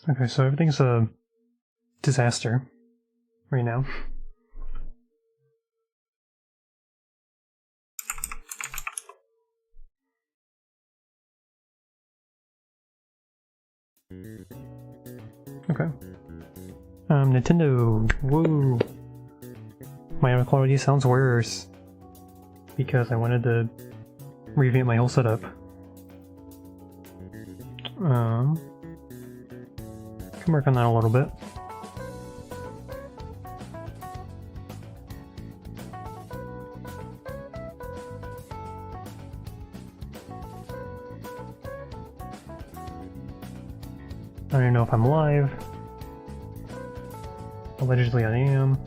Okay, so everything's a disaster right now. Okay. Nintendo, woo! My audio quality sounds worse because I wanted to revamp my whole setup. Can work on that a little bit. I don't even know if I'm live. Allegedly I am.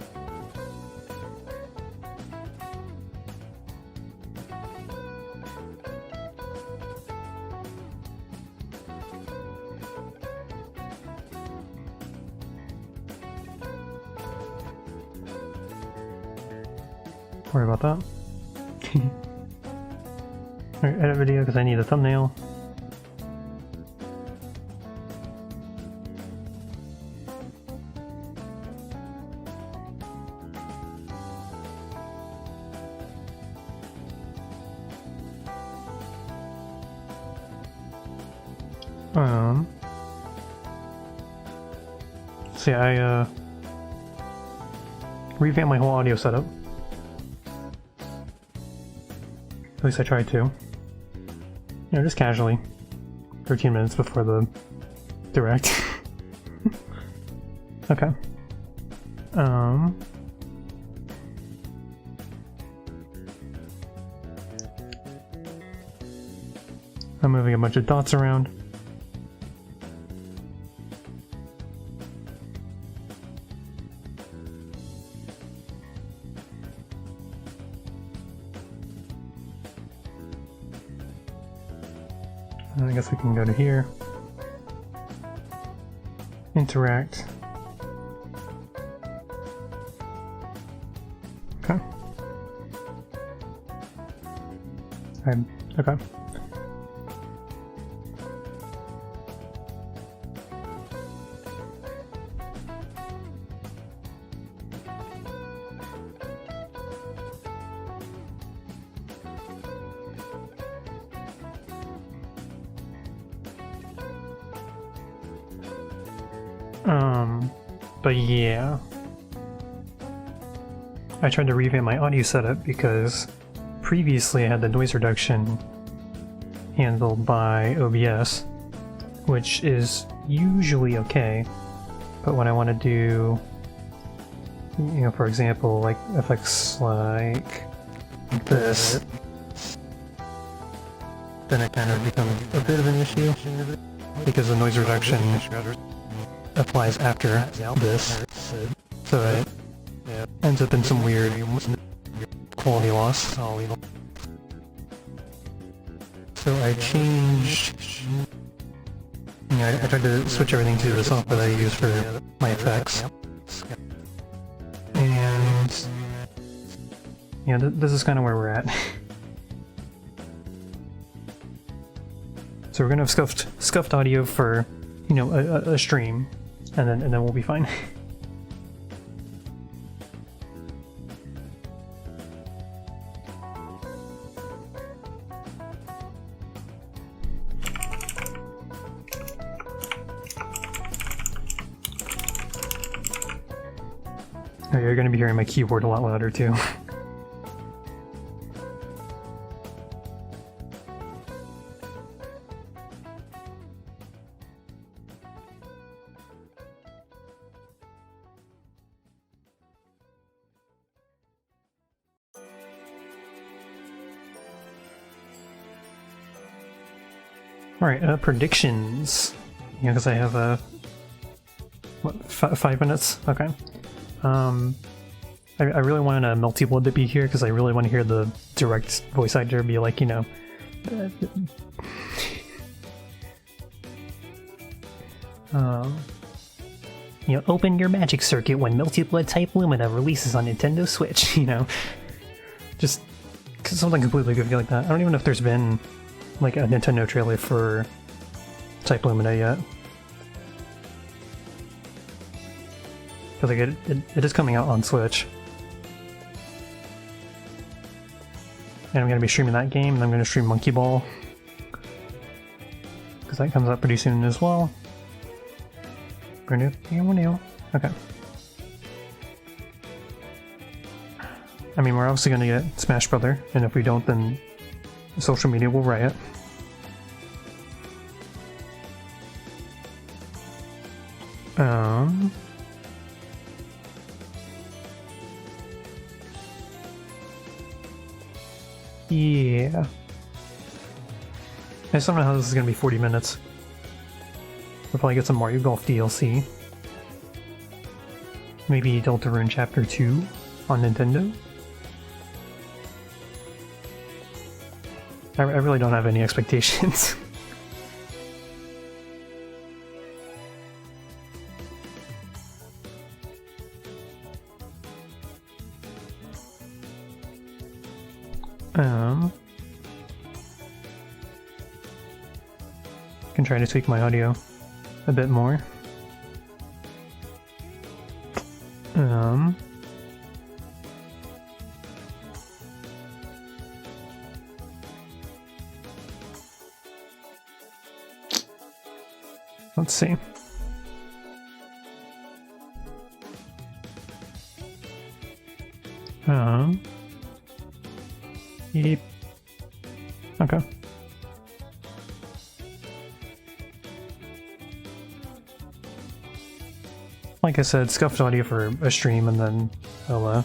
Worry about that. Alright, edit video because I need a thumbnail. So yeah, I revamped my whole audio setup. At least I tried to. You know, just casually. 13 minutes before the direct. Okay. I'm moving a bunch of dots around. I guess we can go to here. Interact. Okay. Okay. But yeah, I tried to revamp my audio setup because previously I had the noise reduction handled by OBS, which is usually okay, but when I want to do, you know, for example, like effects like this, then it kind of becomes a bit of an issue because the noise reduction applies after this, so it ends up in some weird quality loss. So I changed, you know, I tried to switch everything to the software that I use for my effects, and yeah, this is kind of where we're at. So we're gonna have scuffed audio for, you know, a stream, and then we'll be fine. Oh, you're gonna be hearing my keyboard a lot louder too. Alright, predictions. Yeah, because I have, what, 5 minutes? Okay. I really wanted a Multi-Blood to be here, because I really want to hear the direct voice actor be like, you know... you know, open your magic circuit when Multi-Blood type Lumina releases on Nintendo Switch, you know? Just something completely goofy like that. I don't even know if there's been like a Nintendo trailer for Type Lumina yet. Because like it is coming out on Switch. And I'm going to be streaming that game, and I'm going to stream Monkey Ball. Because that comes out pretty soon as well. Okay. I mean, we're obviously going to get Smash Brother, and if we don't, then social media will riot. Yeah. I just don't know how this is going to be 40 minutes. We'll probably get some Mario Golf DLC. Maybe Deltarune Chapter 2 on Nintendo. I really don't have any expectations. Can try to tweak my audio a bit more. Let's see. Yep. Okay. Like I said, scuffed audio for a stream, and then I'll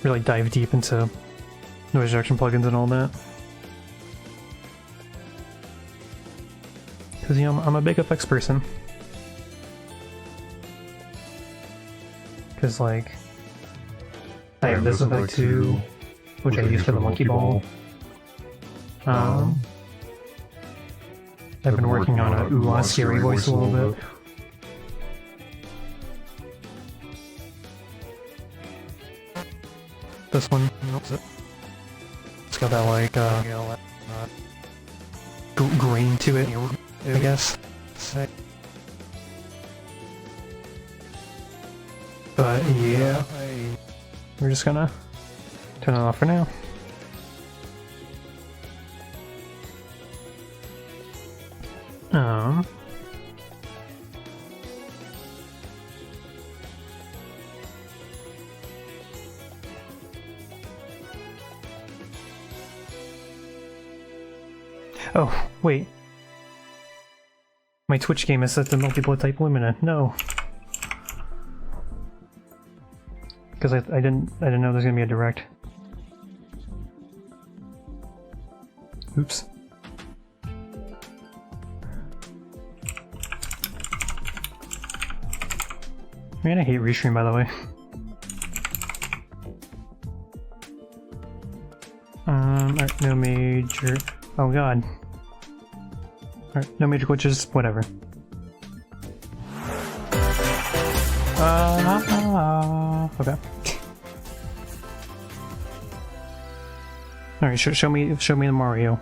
really dive deep into noise reduction plugins and all that. Because, you know, I'm a big effects person. Because, like, I have this effect too, which I use for the monkey ball. I've been working on a ooh-ah scary voice a little bit. This one, it's got that like grain to it, I guess. But yeah, we're just gonna turn it off for now. Oh, wait. My Twitch game is set to multiplayer type Lumina. No. Because I didn't know there's gonna be a direct. Oops. Man, I hate restream, by the way. Alright, no major... Oh god. Alright, no major glitches, whatever. Okay. Alright, show me the Mario.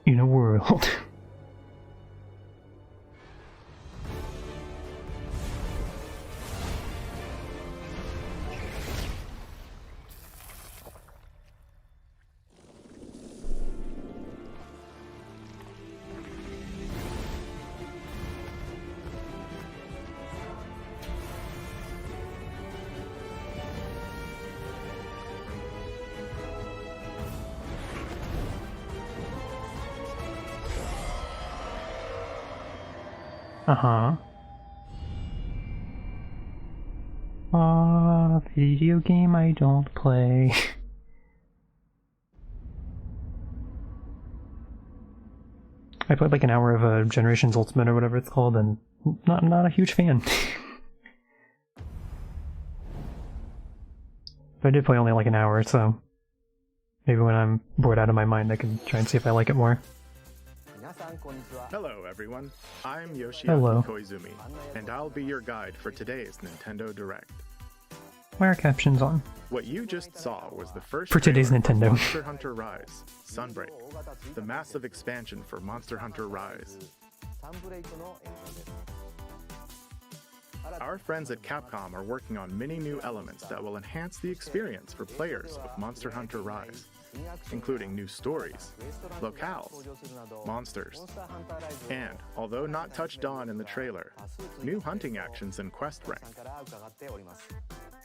In a world. Video game I don't play. I played like an hour of Generations Ultimate or whatever it's called, and not a huge fan. But I did play only like an hour, so maybe when I'm bored out of my mind I can try and see if I like it more. Hello everyone, I'm Yoshiaki Koizumi, and I'll be your guide for today's Nintendo Direct. Why are captions on? What you just saw was the first For today's trailer for Nintendo. Monster Hunter Rise, Sunbreak, the massive expansion for Monster Hunter Rise. Our friends at Capcom are working on many new elements that will enhance the experience for players of Monster Hunter Rise, including new stories, locales, monsters, and, although not touched on in the trailer, new hunting actions and quest rank.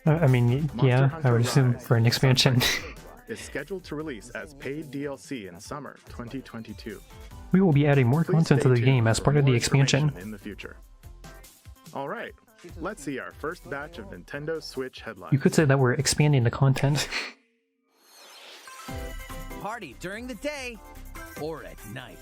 I mean, yeah, I would assume for an expansion. Is scheduled to release as paid DLC in summer 2022. We will be adding more Please content to stay the game tuned as for part of more the expansion. information in the future. All right, let's see our first batch of Nintendo Switch headlines. You could say that we're expanding the content. Party during the day or at night.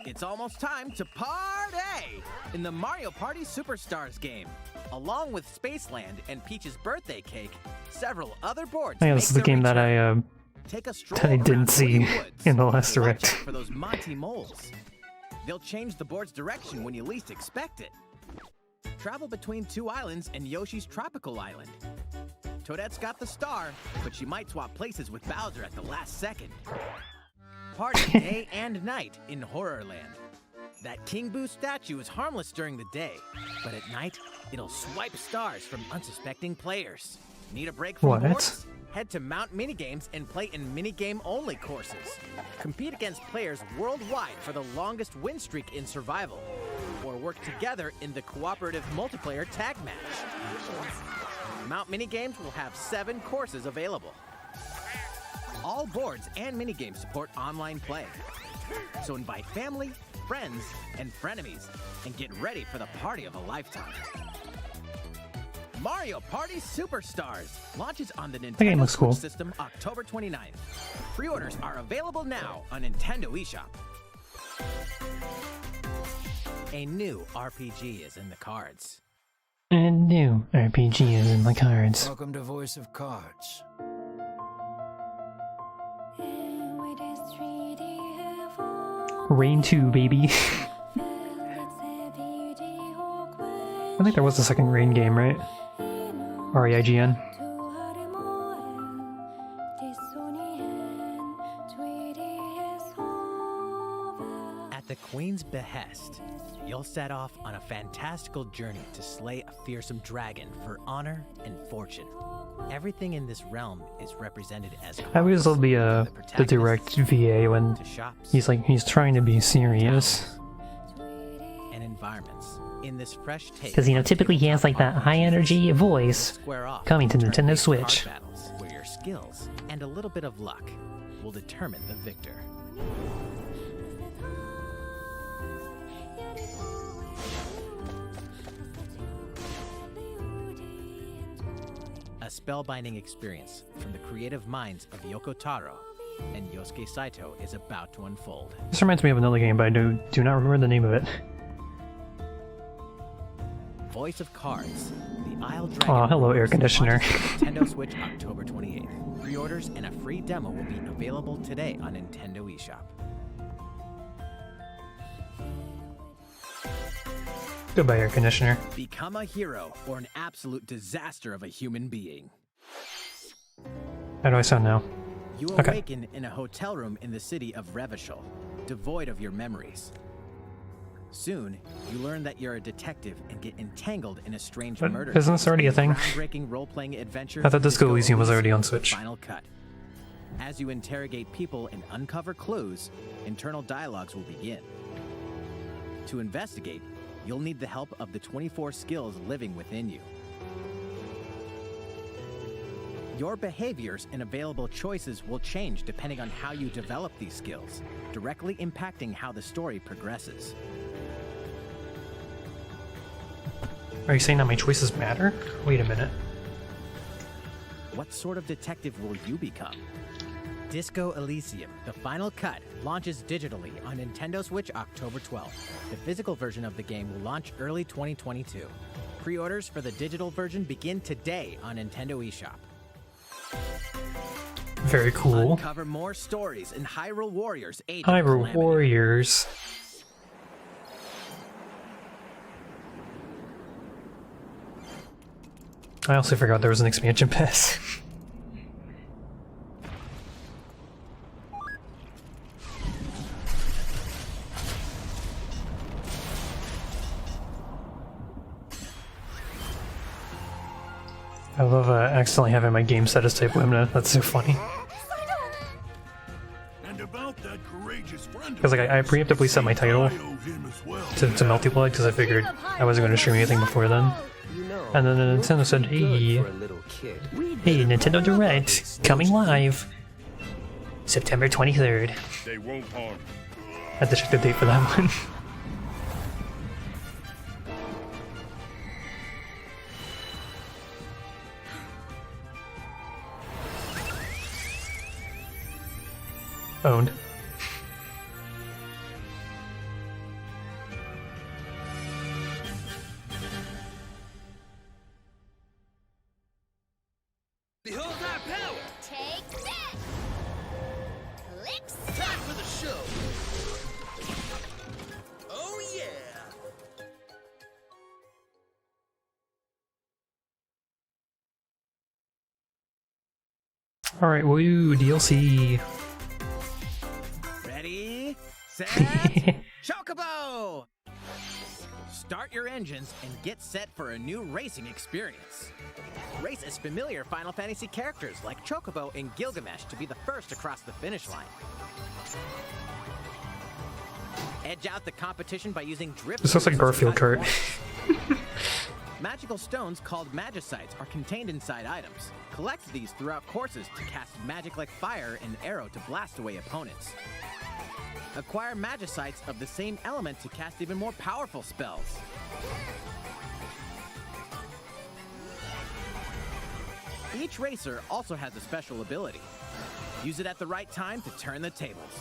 It's almost time to party in the Mario Party Superstars game. Along with Spaceland and Peach's birthday cake, several other boards. Yeah, this is the game that I didn't see in the last direct. Watch out for those Monty moles. They'll change the board's direction when you least expect it. Travel between 2 islands and Yoshi's tropical island. Toadette's got the star, but she might swap places with Bowser at the last second. Party day and night in Horrorland. That King Boo statue is harmless during the day, but at night, it'll swipe stars from unsuspecting players. Need a break from boards? Head to Mount Minigames and play in minigame-only courses. Compete against players worldwide for the longest win streak in survival, or work together in the cooperative multiplayer tag match. Mount Minigames will have 7 courses available. All boards and minigames support online play. So invite family, friends, and frenemies, and get ready for the party of a lifetime. Mario Party Superstars launches on the Nintendo Switch system October 29th. Pre-orders are available now on Nintendo eShop. A new RPG is in the cards. A new RPG is in the cards. Welcome to Voice of Cards. Rain 2, baby. I think there was a second Rain game, right? REIGN. At the Queen's behest, you'll set off on a fantastical journey to slay a fearsome dragon for honor and fortune. Everything in this realm is represented as I always love the direct VA when he's trying to be serious. And environments in this fresh take. Because, you know, typically he has like that high energy voice coming to Nintendo Switch. Battles where your skills and a little bit of luck will determine the victor. A spellbinding experience from the creative minds of Yoko Taro and Yosuke Saito is about to unfold. This reminds me of another game, but I do not remember the name of it. Voice of Cards, the Isle Dragon. Oh, hello, air conditioner. Nintendo Switch October 28th. Pre-orders and a free demo will be available today on Nintendo eShop. Goodbye, air conditioner. Become a hero or an absolute disaster of a human being. How do I sound now? You awaken in a hotel room in the city of Revachol, devoid of your memories. Soon, you learn that you're a detective and get entangled in a strange murder. Isn't this already a thing? Groundbreaking role-playing adventure. I thought Disco Elysium was already on Switch. Final cut. As you interrogate people and uncover clues, internal dialogues will begin. To investigate, you'll need the help of the 24 skills living within you. Your behaviors and available choices will change depending on how you develop these skills, directly impacting how the story progresses. Are you saying that my choices matter? Wait a minute. What sort of detective will you become? Disco Elysium, the final cut, launches digitally on Nintendo Switch October 12th. The physical version of the game will launch early 2022. Pre-orders for the digital version begin today on Nintendo eShop. Very cool. Uncover more stories in Hyrule Warriors Age of Hyrule Calamity. Warriors. I also forgot there was an expansion pass. I love accidentally having my game set as type Limna. That's so funny. Because like I preemptively set my title to multiplay because I figured I wasn't going to stream anything before then. And then Nintendo said, hey, Nintendo Direct, coming live, September 23rd. They won't harm. I had to check the date for that one. Owned. Behold our power! Take that! Clips! Time for the show! Oh yeah! Alright, woo, DLC. Ready, set, Chocobo! Start your engines and get set for a new racing experience. Race as familiar Final Fantasy characters like Chocobo and Gilgamesh to be the first across the finish line. Edge out the competition by using drift. This looks like Garfield Kart. Magical stones called Magicites are contained inside items. Collect these throughout courses to cast magic like fire and arrow to blast away opponents. Acquire Magicites of the same element to cast even more powerful spells. Each racer also has a special ability. Use it at the right time to turn the tables.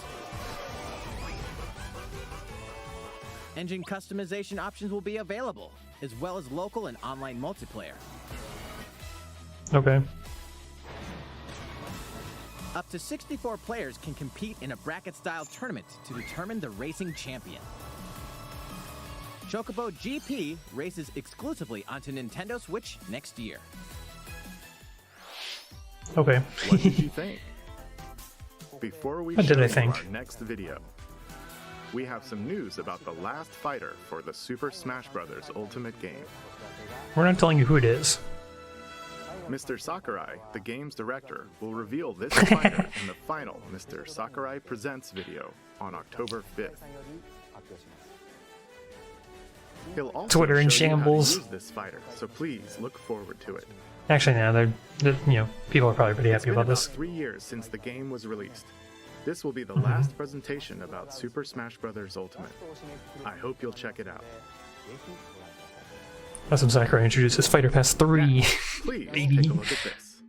Engine customization options will be available, as well as local and online multiplayer. Okay. Up to 64 players can compete in a bracket-style tournament to determine the racing champion. Chocobo GP races exclusively onto Nintendo Switch next year. Okay. What did you think? Before we What show did I you think? our next video, we have some news about the last fighter for the Super Smash Bros. Ultimate game. We're not telling you who it is. Mr. Sakurai, the game's director, will reveal this fighter in the final Mr. Sakurai Presents video on October 5th. He'll also Twitter in show you how to shambles. use this fighter, so please look forward to it. Actually, no, people are probably pretty It's happy been about this. 3 years since the game was released. This will be the last presentation about Super Smash Bros. Ultimate. I hope you'll check it out. That's when Sakurai introduces Fighter Pass 3. Please Baby. take a look at this.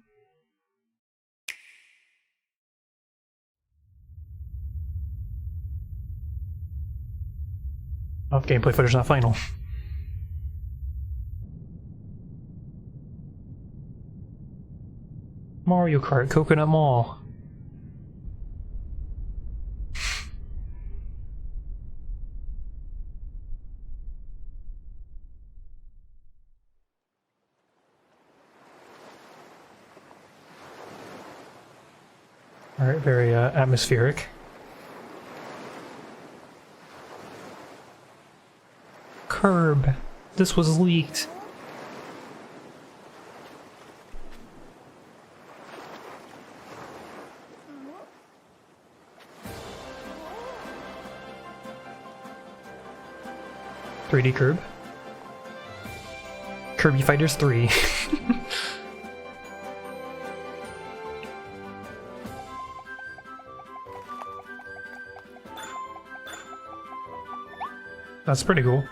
Oh, gameplay footage not final. Mario Kart Coconut Mall. Alright, very atmospheric. Curb. This was leaked. .3D Curb. Kirby Fighters 3. That's pretty cool.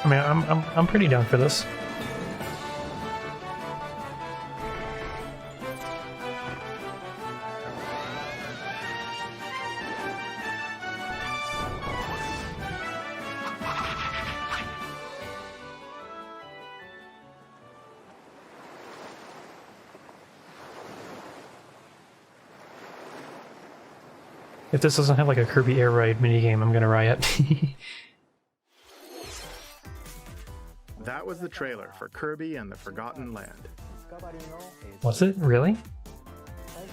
I mean, I'm pretty down for this. If this doesn't have like a Kirby air ride minigame, I'm gonna riot. That was the trailer for Kirby and the Forgotten Land. Was it? Really?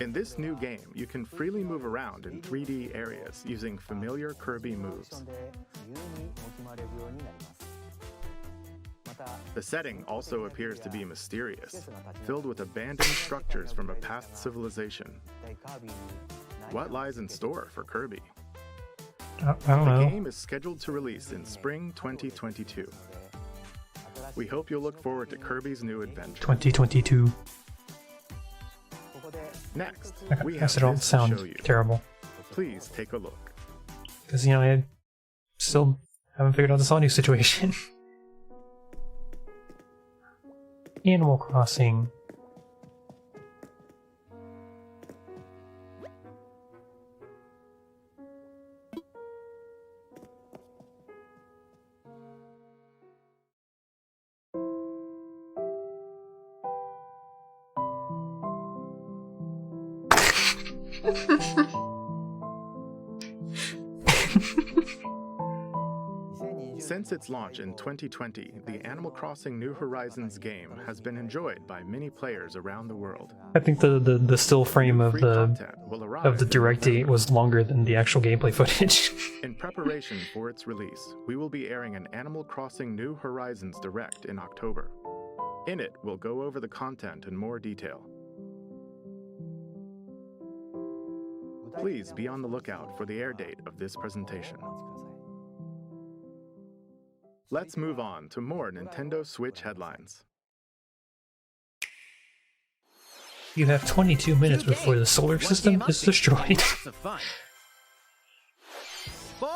In this new game, you can freely move around in 3D areas using familiar Kirby moves. The setting also appears to be mysterious, filled with abandoned structures from a past civilization. What lies in store for Kirby? I don't know. The game is scheduled to release in spring 2022. We hope you'll look forward to Kirby's new adventure. 2022. Next, I we have guess it don't this to show sound you. terrible. Please take a look. Because, you know, I still haven't figured out this audio situation. Animal Crossing. Since its launch in 2020, the Animal Crossing New Horizons game has been enjoyed by many players around the world. I think the still frame of Free the content will arrive in direct date November. was longer than the actual gameplay footage. In preparation for its release, we will be airing an Animal Crossing New Horizons Direct in October. In it, we'll go over the content in more detail. Please be on the lookout for the air date of this presentation. Let's move on to more Nintendo Switch headlines. You have 22 minutes before the solar system is destroyed. Lots of fun. 4.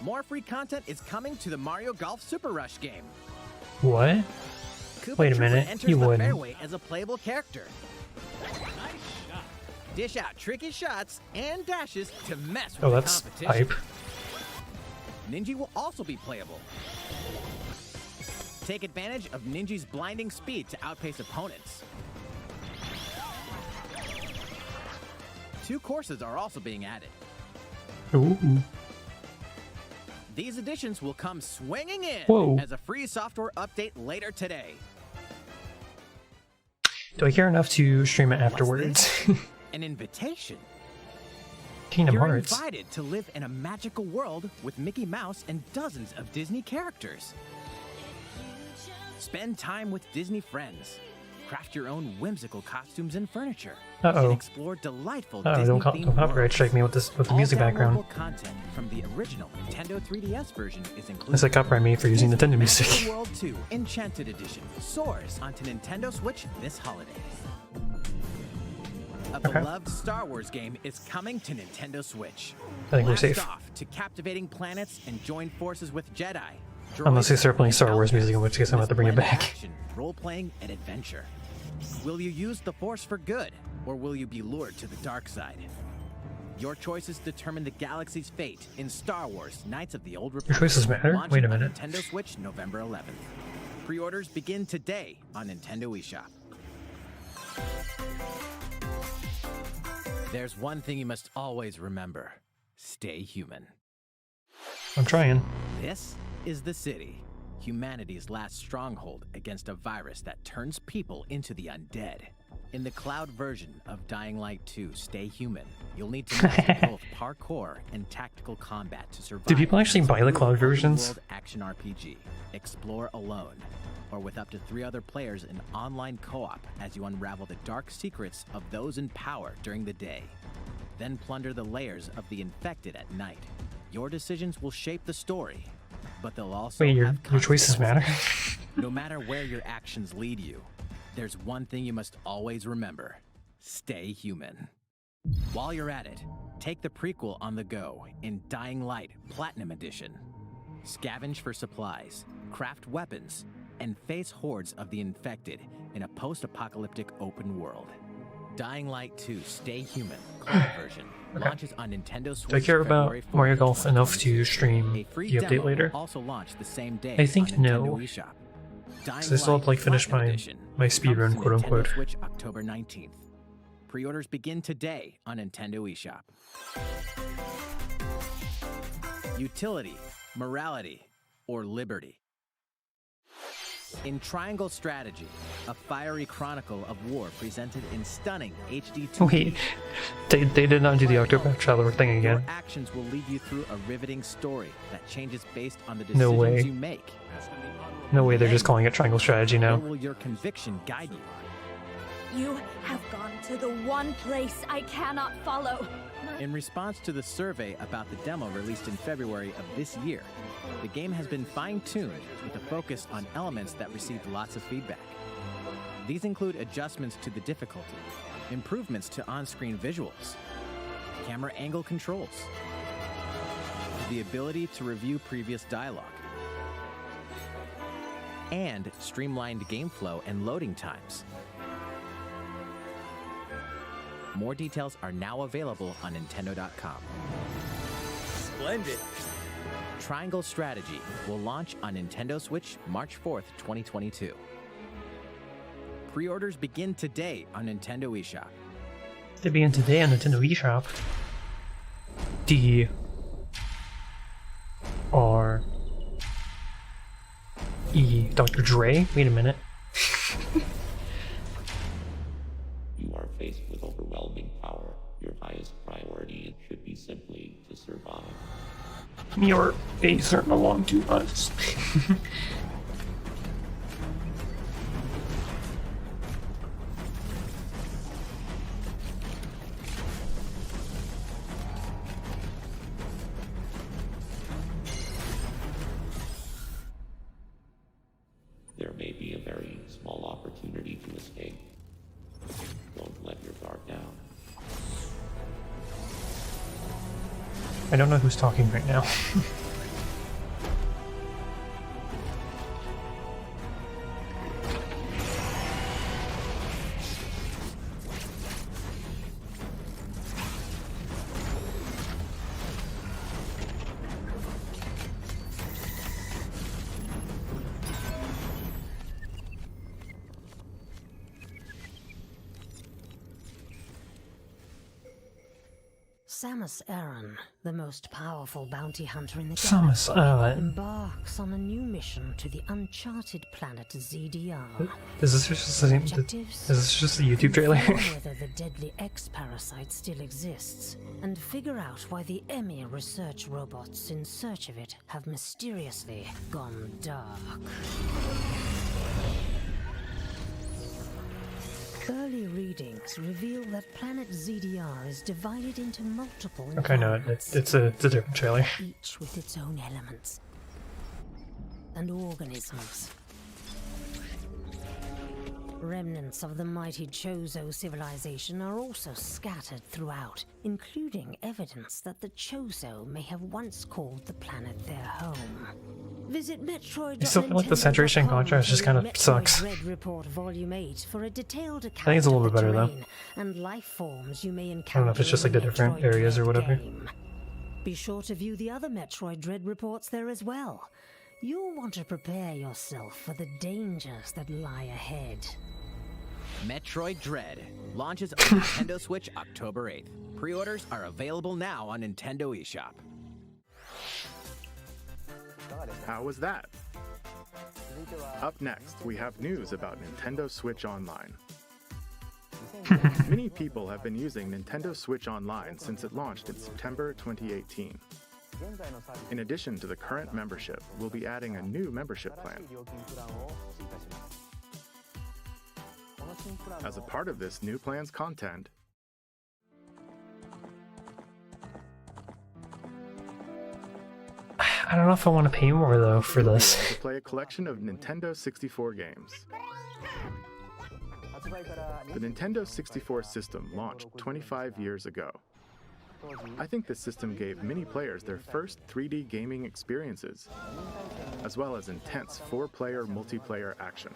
More free content is coming to the Mario Golf Super Rush game. What? Koopa Wait a Troopa minute, enters you the wouldn't. fairway as a playable character. Dish out tricky shots and dashes to mess with Oh, the that's competition. hype. Ninja will also be playable. Take advantage of Ninja's blinding speed to outpace opponents. 2 courses are also being added. Ooh. These additions will come swinging in Whoa. as a free software update later today. Do I care enough to stream it afterwards? An invitation. Kingdom You're Hearts. invited to live in a magical world with Mickey Mouse and dozens of Disney characters. Spend time with Disney friends. Craft your own whimsical costumes and furniture. Uh-oh. And explore delightful Oh, Disney don't copyright strike me with this with the music background. All downloadable content from the original Nintendo 3DS version is included. Unless they copyright me for using Nintendo music. Magical World 2 Enchanted Edition soars onto Nintendo Switch this holiday. A Okay. beloved Star Wars game is coming to Nintendo Switch. I think we're Blast safe. off to captivating planets and join forces with Jedi. Unless they droids, start playing and Star Wars music, in outcasts which case I'm in gonna have to bring it this blend of back. Action, role-playing, and adventure. Will you use the Force for good, or will you be lured to the dark side? Your choices determine the galaxy's fate in Star Wars: Knights of the Old Republic. choices matter? Launching Wait a on minute. Nintendo Switch November 11th. Pre-orders begin today on Nintendo eShop. There's one thing you must always remember. Stay human. I'm trying. This is the city, humanity's last stronghold against a virus that turns people into the undead. In the cloud version of Dying Light 2 Stay Human, you'll need to master both parkour and tactical combat to survive. Do people actually in this buy the cloud brutal versions? open-world action RPG. Explore alone, or with up to 3 other players in online co-op as you unravel the dark secrets of those in power during the day. Then plunder the layers of the infected at night. Your decisions will shape the story, but they'll also Wait, your have choices matter? consequences. No matter where your actions lead you, there's one thing you must always remember. Stay human. While you're at it, take the prequel on the go in Dying Light Platinum Edition. scavenge for supplies, craft weapons, and face hordes of the infected in a post-apocalyptic open world. Dying Light 2 Stay Human cloud version launches on Nintendo Switch. Do I care about February 4th, Mario Golf enough to stream A free the demo update later? will also launched the same day I think on no. Nintendo eShop. Because I still have to like finish my speedrun, quote unquote. Nintendo Switch October 19th. Pre-orders begin today on Nintendo eShop. Utility, morality, or liberty. In Triangle Strategy, a fiery chronicle of war presented in stunning HD 2D. Wait, they did not do the Octopath Traveler thing again. Your actions will lead you through a riveting story that changes based on the No decisions way. you make. No way, they're just calling it Triangle Strategy Where now. will your conviction guide you? You have gone to the one place I cannot follow. In response to the survey about the demo released in February of this year, the game has been fine-tuned with a focus on elements that received lots of feedback. These include adjustments to the difficulty, improvements to on-screen visuals, camera angle controls, the ability to review previous dialogue, and streamlined game flow and loading times. More details are now available on Nintendo.com. Splendid. Triangle Strategy will launch on Nintendo Switch March 4th, 2022. Pre-orders begin today on Nintendo eShop. They begin today on Nintendo eShop. Dr. Dre? Wait a minute. You are faced with overwhelming power. Your highest priority should be simply to survive. Your face hurt along too much. There may be a very small opportunity to escape. Don't let your guard down. I don't know who's talking right now. Samus Aran, the most powerful bounty hunter in the Samus galaxy, Aran. embarks on a new mission to the uncharted planet ZDR. Is this just the Objectives? Is this just a YouTube trailer? Confirm whether the deadly X-parasite still exists, and figure out why the EMI research robots in search of it have mysteriously gone dark. Early readings reveal that planet ZDR is divided into multiple Okay, no, environments, it's a different trailer. each with its own elements and organisms. Remnants of the mighty Chozo civilization are also scattered throughout, including evidence that the Chozo may have once called the planet their home. Visit Metroid. I still feel like the saturation and contrast just kind of sucks. Dread Report Volume 8 for a detailed account think it's a little of bit the better, though. terrain and life forms you may encounter. I don't know if it's just like the in different Metroid areas or Dread whatever. game. Be sure to view the other Metroid Dread reports there as well. You'll want to prepare yourself for the dangers that lie ahead. Metroid Dread launches on Nintendo Switch October 8th. Pre-orders are available now on Nintendo eShop. How was that? Up next, we have news about Nintendo Switch Online. Many people have been using Nintendo Switch Online since it launched in September 2018. In addition to the current membership, we'll be adding a new membership plan. As a part of this new plan's content, I don't know if I want to pay more though for you'll be this. able to play a collection of Nintendo 64 games. The Nintendo 64 system launched 25 years ago. I think this system gave many players their first 3D gaming experiences, as well as intense 4-player multiplayer action.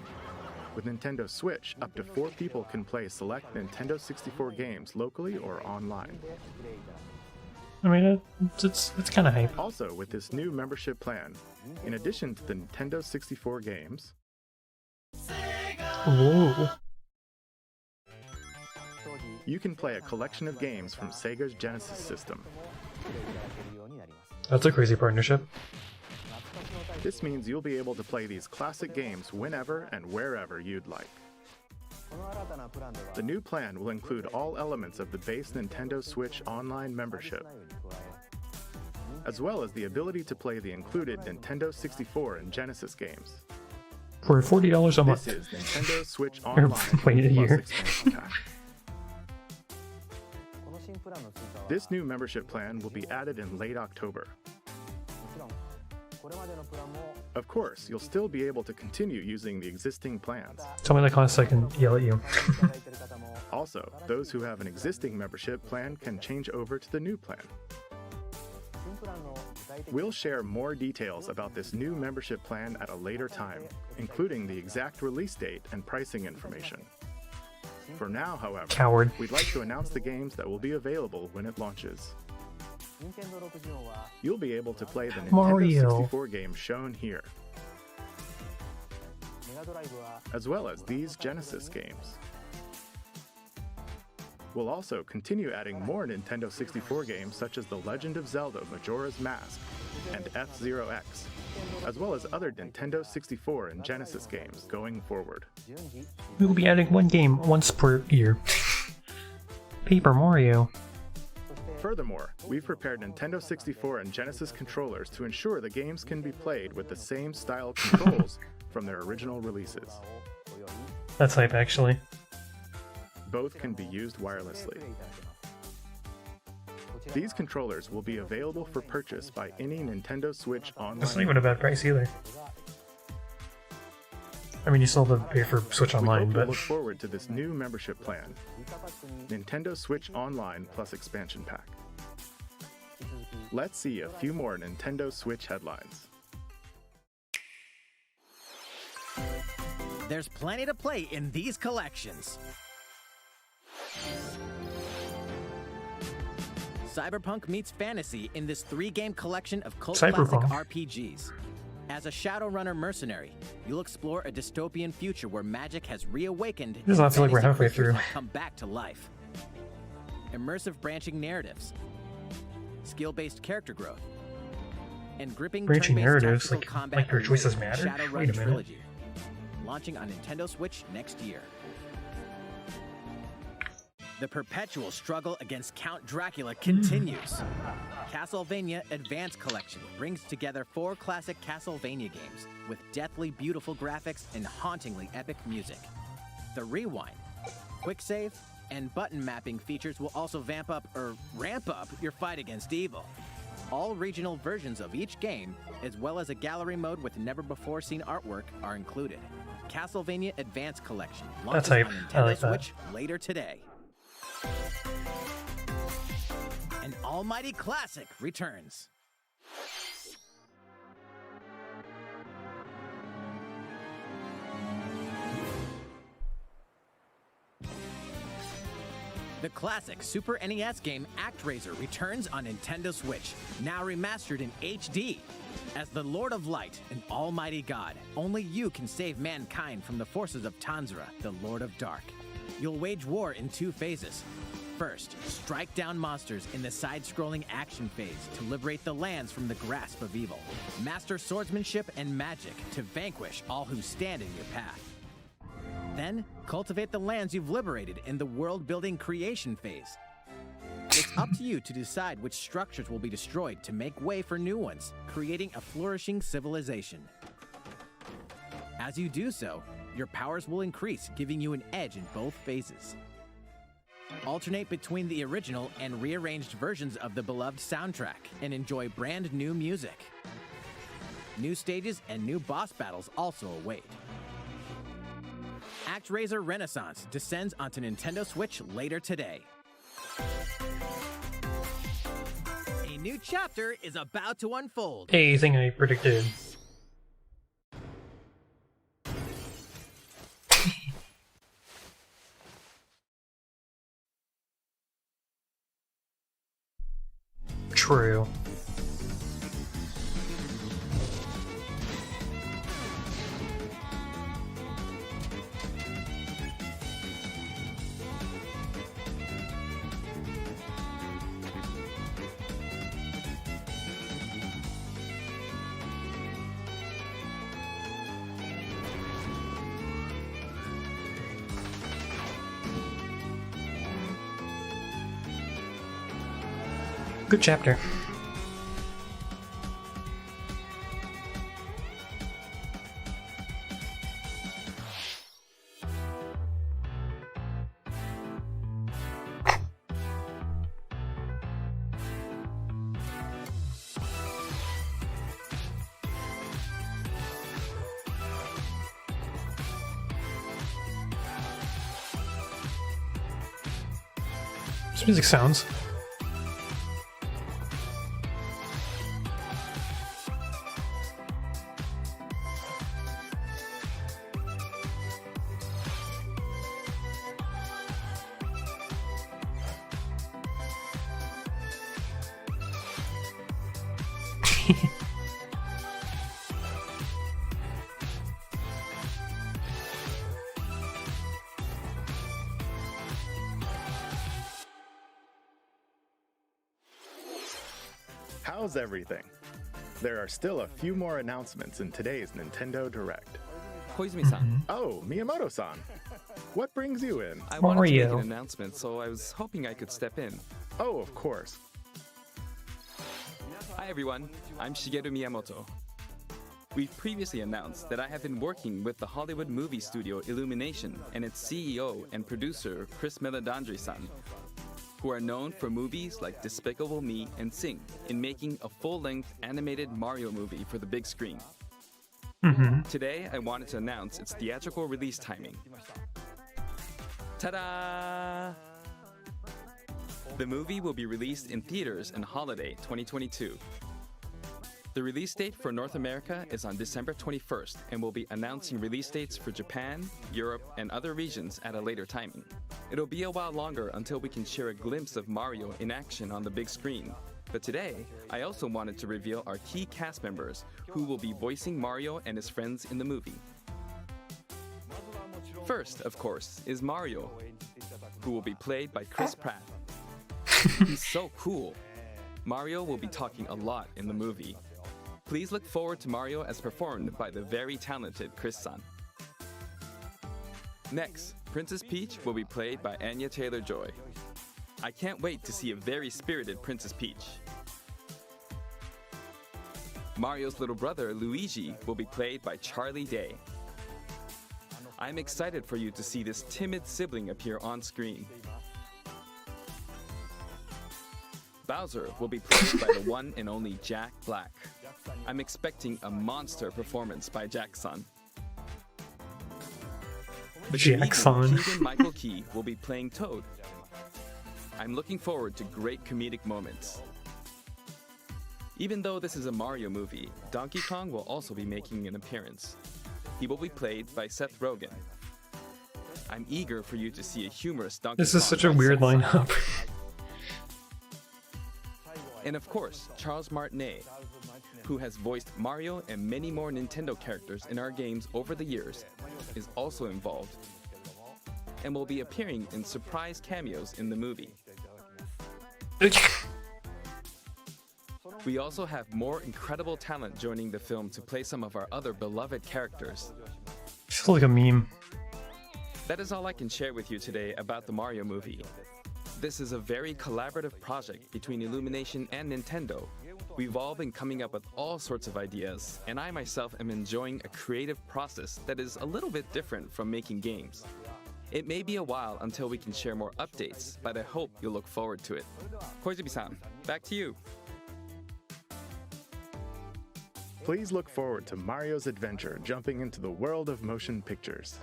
With Nintendo Switch, up to 4 people can play select Nintendo 64 games locally or online. I mean, it's kind of hype. Also, with this new membership plan, in addition to the Nintendo 64 games, Whoa. you can play a collection of games from Sega's Genesis system. That's a crazy partnership. This means you'll be able to play these classic games whenever and wherever you'd like. The new plan will include all elements of the base Nintendo Switch Online membership, as well as the ability to play the included Nintendo 64 and Genesis games. For $40 a month. This is Nintendo Switch Online Wait a plus year. expansion pack. This new membership plan will be added in late October. Of course, you'll still be able to continue using the existing plans. Tell me the cost so I can yell at you. Also, those who have an existing membership plan can change over to the new plan. We'll share more details about this new membership plan at a later time, including the exact release date and pricing information. For now, however, Coward. we'd like to announce the games that will be available when it launches. You'll be able to play the Nintendo Mario. 64 games shown here, as well as these Genesis games. We'll also continue adding more Nintendo 64 games such as The Legend of Zelda Majora's Mask and F-Zero X, as well as other Nintendo 64 and Genesis games going forward. We will be adding one game once per year. Paper Mario. Furthermore, we've prepared Nintendo 64 and Genesis controllers to ensure the games can be played with the same style controls from their original releases. That's hype, actually. Both can be used wirelessly. These controllers will be available for purchase by any Nintendo Switch Online. That's not even a bad price either. I mean, you still have to pay for Switch Online, we but... look forward to this new membership plan, Nintendo Switch Online plus expansion pack. Let's see a few more Nintendo Switch headlines. There's plenty to play in these collections. Cyberpunk meets fantasy in this 3-game collection of cult classic RPGs. As a Shadowrunner mercenary, you'll explore a dystopian future where magic has reawakened It does not feel like we're and halfway creatures through. have come back to life. Immersive branching narratives, skill-based character growth, and gripping Branching turn-based narratives, tactical like combat your choices unleashed matter? Shadowrun Wait a minute. Trilogy, launching on Nintendo Switch next year. The perpetual struggle against Count Dracula continues. Castlevania Advance Collection brings together 4 classic Castlevania games with deathly beautiful graphics and hauntingly epic music. The Rewind, Quick Save, and button mapping features will also ramp up your fight against evil. All regional versions of each game, as well as a gallery mode with never-before-seen artwork, are included. Castlevania Advance Collection launches hype. on I Nintendo like that. Switch later today. An almighty classic returns. The classic Super NES game Actraiser returns on Nintendo Switch, now remastered in HD. As the Lord of Light and Almighty God, only you can save mankind from the forces of Tanzra, the Lord of Dark. You'll wage war in 2 phases. First, strike down monsters in the side-scrolling action phase to liberate the lands from the grasp of evil. Master swordsmanship and magic to vanquish all who stand in your path. Then, cultivate the lands you've liberated in the world-building creation phase. It's up to you to decide which structures will be destroyed to make way for new ones, creating a flourishing civilization. As you do so, your powers will increase, giving you an edge in both phases. Alternate between the original and rearranged versions of the beloved soundtrack and enjoy brand new music. New stages and new boss battles also await. Actraiser Renaissance descends onto Nintendo Switch later today. new chapter is about to unfold. Anything I predicted. True. Good chapter. This music sounds. How's everything? There are still a few more announcements in today's Nintendo Direct. Koizumi-san, Oh, Miyamoto-san. What brings you in? I wanted to make Mario. an announcement, so I was hoping I could step in. Oh, of course. Hi everyone, I'm Shigeru Miyamoto. We've previously announced that I have been working with the Hollywood movie studio Illumination and its CEO and producer Chris Meledandri-san, who are known for movies like Despicable Me and Sing, in making a full-length animated Mario movie for the big screen. Today, I wanted to announce its theatrical release timing. Ta-da! The movie will be released in theaters in holiday 2022. The release date for North America is on December 21st, and we'll be announcing release dates for Japan, Europe, and other regions at a later timing. It'll be a while longer until we can share a glimpse of Mario in action on the big screen. But today, I also wanted to reveal our key cast members who will be voicing Mario and his friends in the movie. First, of course, is Mario, who will be played by Chris Pratt. He's so cool. Mario will be talking a lot in the movie. Please look forward to Mario as performed by the very talented Chris-san. Next, Princess Peach will be played by Anya Taylor-Joy. I can't wait to see a very spirited Princess Peach. Mario's little brother, Luigi, will be played by Charlie Day. I'm excited for you to see this timid sibling appear on screen. Bowser will be played by the one and only Jack Black. I'm expecting a monster performance by Jack-san. The Jack-san. comedian Keegan-Michael Key will be playing Toad. I'm looking forward to great comedic moments. Even though this is a Mario movie, Donkey Kong will also be making an appearance. He will be played by Seth Rogen. I'm eager for you to see a humorous Donkey Kong. This is such a by weird Seth. lineup. And of course, Charles Martinet, who has voiced Mario and many more Nintendo characters in our games over the years, is also involved and will be appearing in surprise cameos in the movie. We also have more incredible talent joining the film to play some of our other beloved characters. Feels like a meme. That is all I can share with you today about the Mario movie. This is a very collaborative project between Illumination and Nintendo. We've all been coming up with all sorts of ideas, and I myself am enjoying a creative process that is a little bit different from making games. It may be a while until we can share more updates, but I hope you'll look forward to it. Koizumi-san, back to you. Please look forward to Mario's adventure jumping into the world of motion pictures.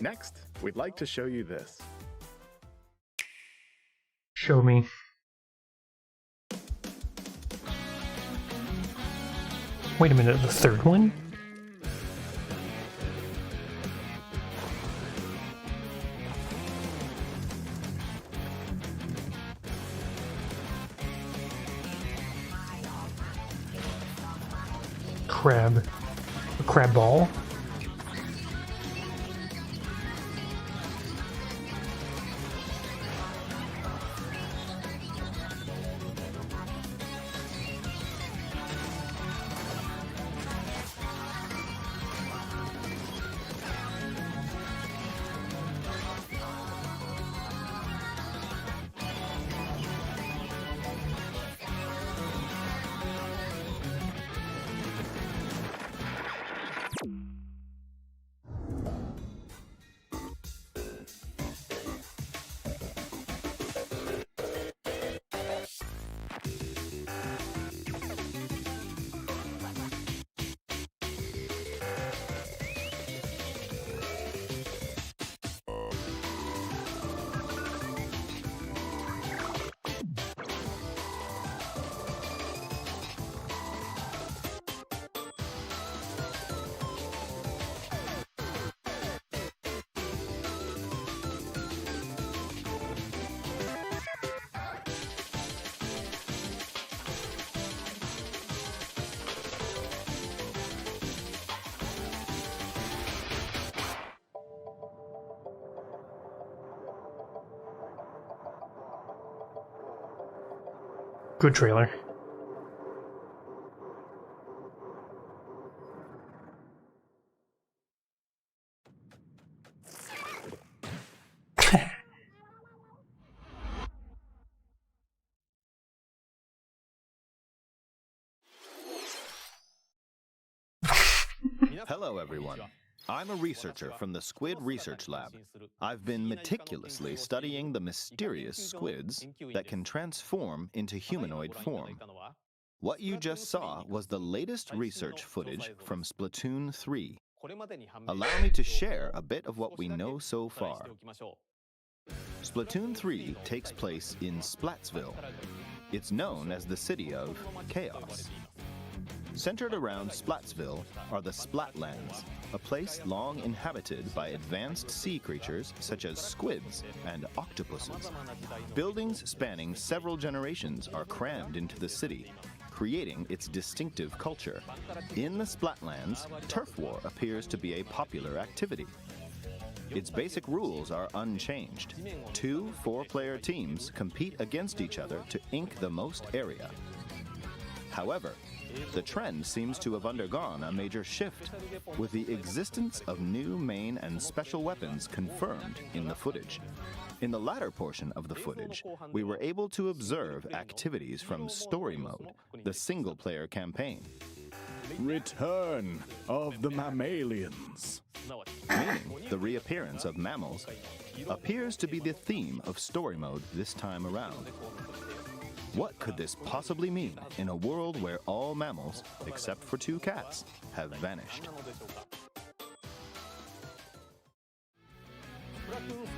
Next, we'd like to show you this. Show me. Wait a minute, the third one? Crab. A crab ball? Good trailer. Hello, everyone. I'm a researcher from the Squid Research Lab. I've been meticulously studying the mysterious squids that can transform into humanoid form. What you just saw was the latest research footage from Splatoon 3. Allow me to share a bit of what we know so far. Splatoon 3 takes place in Splatsville. It's known as the City of Chaos. Centered around Splatsville are the Splatlands, a place long inhabited by advanced sea creatures such as squids and octopuses. Buildings spanning several generations are crammed into the city, creating its distinctive culture. In the Splatlands, turf war appears to be a popular activity. Its basic rules are unchanged. 2 4-player teams compete against each other to ink the most area. However, the trend seems to have undergone a major shift, with the existence of new main and special weapons confirmed in the footage. In the latter portion of the footage, we were able to observe activities from Story Mode, the single-player campaign. Return of the mammalians. Meaning the reappearance of mammals appears to be the theme of Story Mode this time around. What could this possibly mean in a world where all mammals, except for 2 cats, have vanished?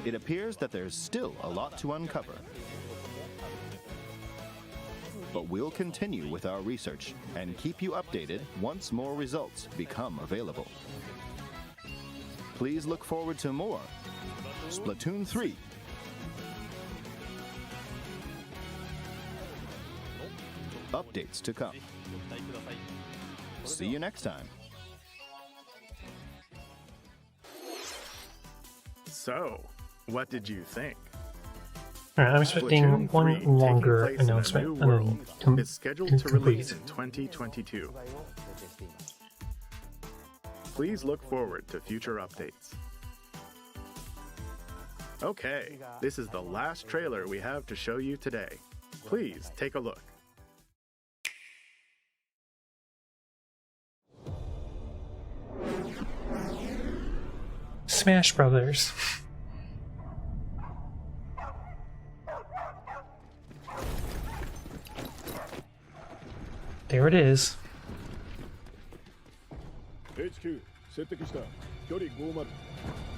It appears that there's still a lot to uncover. But we'll continue with our research and keep you updated once more results become available. Please look forward to more Splatoon 3. Updates to come. See you next time. So, what did you think? Alright, I'm expecting Splatoon 3, one taking longer place in a announcement new and then world, is scheduled to release complete. in 2022. Please look forward to future updates. Okay, this is the last trailer we have to show you today. Please take a look. Smash Brothers. There it is. HQ 接敵した距離50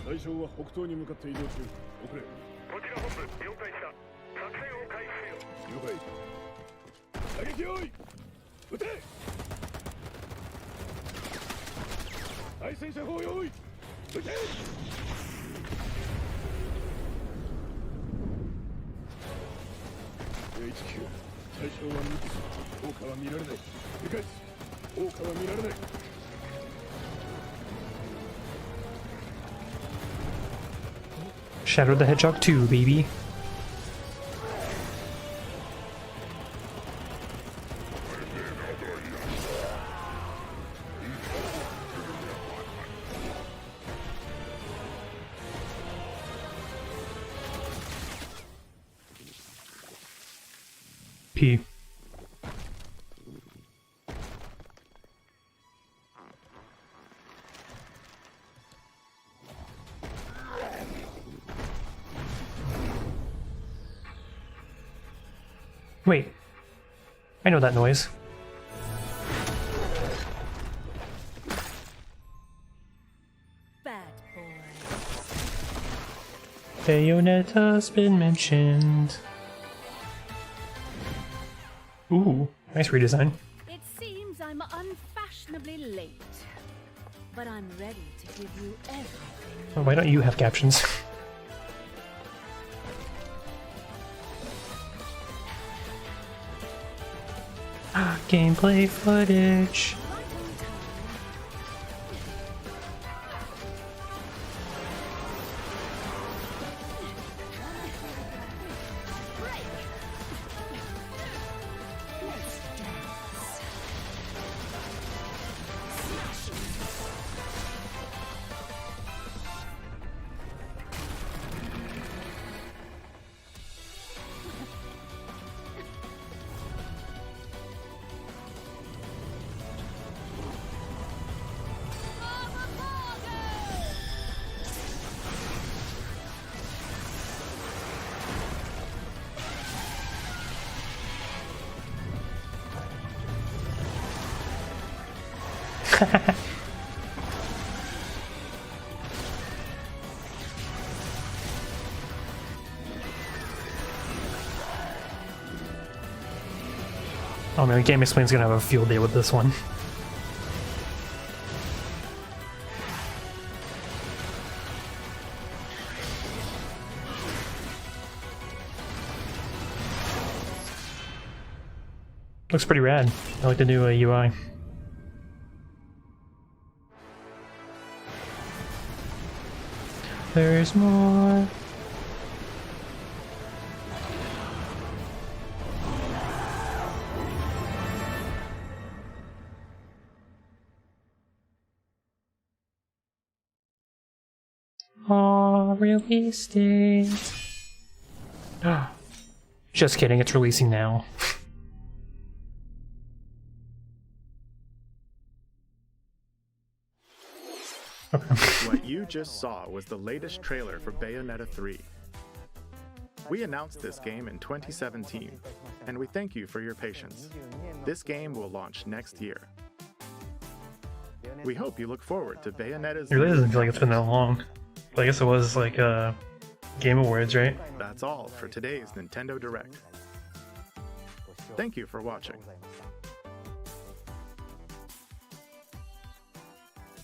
対象は北東に向かって移動中遅れこちら本部了解した作戦を開始せよ了解射撃用意撃て Shadow the Hedgehog 2, baby. P. Wait, I know that noise. Bad boy. Bayonetta's been mentioned. Ooh, nice redesign. It seems I'm unfashionably late, but I'm ready to give you everything. Oh, why don't you have captions? Gameplay footage. Oh man, Game Explain's gonna have a field day with this one. Looks pretty rad. I like the new UI. There's more. Oh, released it. Just kidding, it's releasing now. Okay. What you just saw was the latest trailer for Bayonetta 3. We announced this game in 2017, and we thank you for your patience. This game will launch next year. We hope you look forward to Bayonetta's... It really doesn't feel like it's been that long. I guess it was like Game Awards, right? That's all for today's Nintendo Direct. Thank you for watching.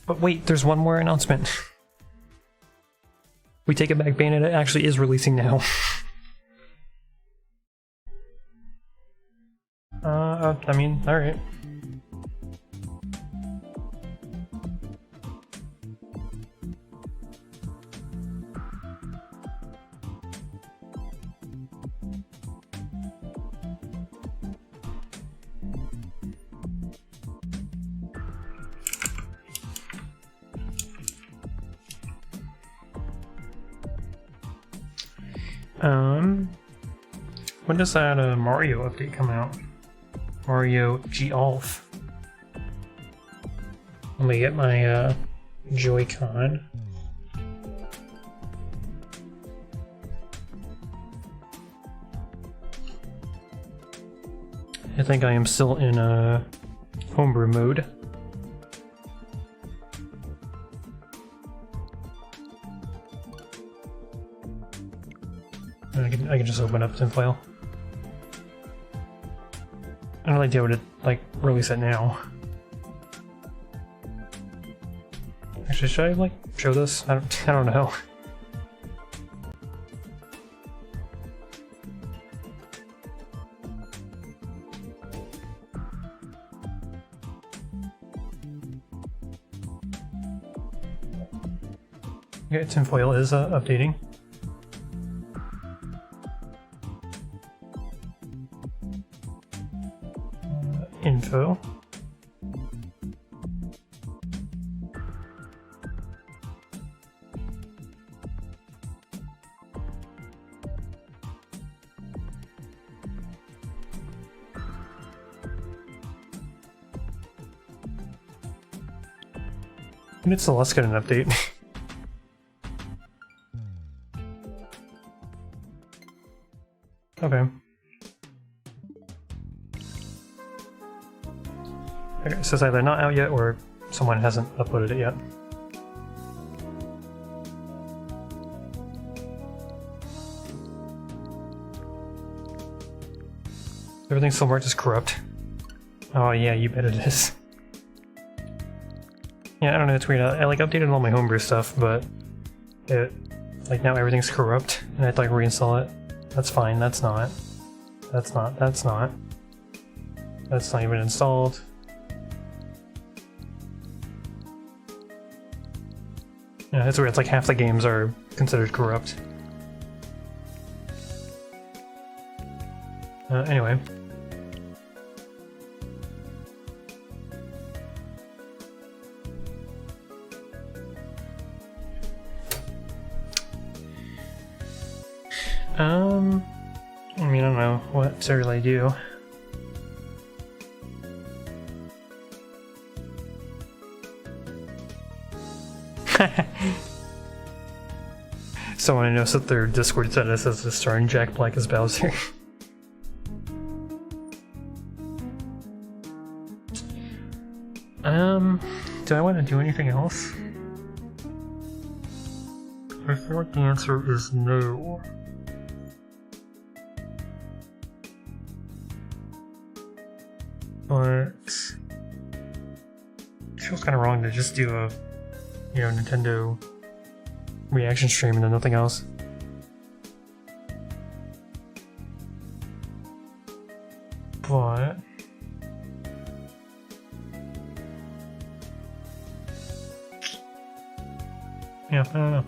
But wait, there's one more announcement. We take it back, Bayonetta actually is releasing now. I mean, alright. When does that Mario update come out? Mario Golf. Let me get my Joy-Con. I think I am still in homebrew mode. I can just open up tinfoil. I don't like to be able to like release it now. Actually, Actually, should I like show this? I don't know. Okay, tinfoil is updating. Info. And so let's get an update. Okay. Okay, so it's either not out yet or someone hasn't uploaded it yet. Everything still marked as corrupt. Oh yeah, you bet it is. Yeah, I don't know, it's weird. I like updated all my homebrew stuff, but it like now everything's corrupt and I have to like reinstall it. That's fine, that's not. That's not, that's not. That's not even installed. Yeah, it's weird, it's like half the games are considered corrupt. Anyway. I mean, I don't know what to really do. Someone knows that their Discord status is just starring Jack Black as Bowser. Do I want to do anything else? I feel like the answer is no. But it feels kind of wrong to just do a, you know, Nintendo reaction stream and then nothing else. But yeah, I don't know.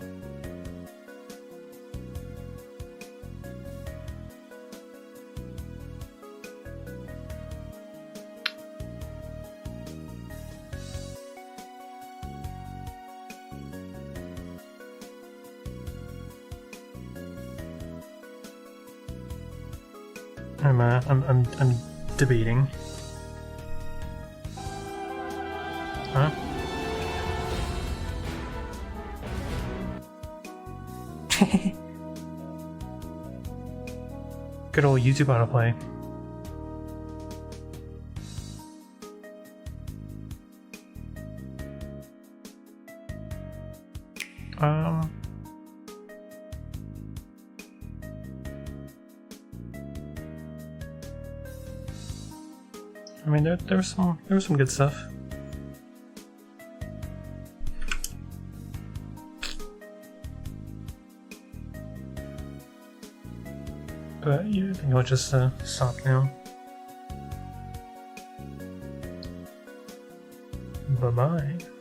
I'm debating. Huh? Good old YouTube autoplay. I mean, there was some good stuff. But yeah, I think I'll just stop now. Bye-bye.